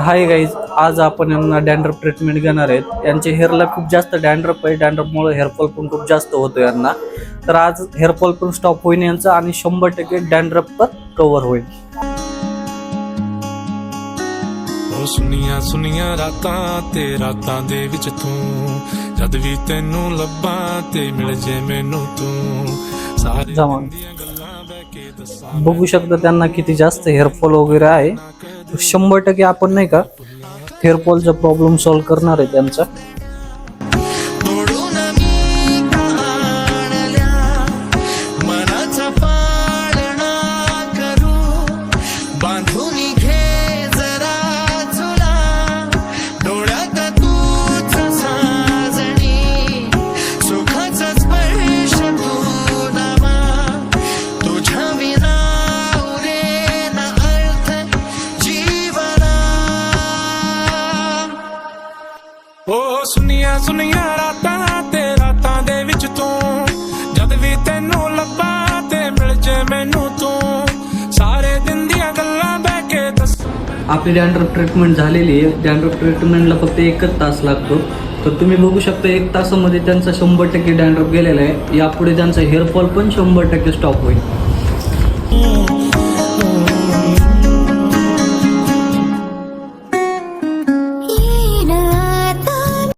Hi guys, आज आपण यांना डॅन्ड्रफ ट्रीटमेंट घेणार आहेत. यांच्या हेअरला खूप जास्त डॅन्ड्रफ आहे. डॅन्ड्रफमुळे हेअरफॉल पण खूप जास्त होतो यांना. तर आज हेअरफॉल पण स्टॉप होईल यांचा आणि 100% डॅन्ड्रफ पण कव्हर होईल. सुनिया सुनिया रातां दे विच तूं जद भी तैनू लब्बां ते मिल जे मैनू तूं सारे बघू शकता त्यांना किती जास्त हेअरफॉल वगैरे आहे. 100% आपण नाही का हेअरफॉलचा प्रॉब्लेम सॉल्व्ह करणार आहे त्यांचा. सुनिया सुनिया रातां दे विच तूं जद भी तैनू लब्बां ते मिल जे मैनू तूं सारे दिन दियां गल्लां बह के दस. आपली डॅन्ड्रफ ट्रीटमेंट झालेली आहे. डॅन्ड्रफ ट्रीटमेंटला फक्त 1 तास लागतो. तर तुम्ही बघू शकता 1 तासामध्ये त्यांचा 100% डॅन्ड्रफ गेलेला आहे. यापुढे त्यांचा हेअरफॉल पण 100% स्टॉप होईल.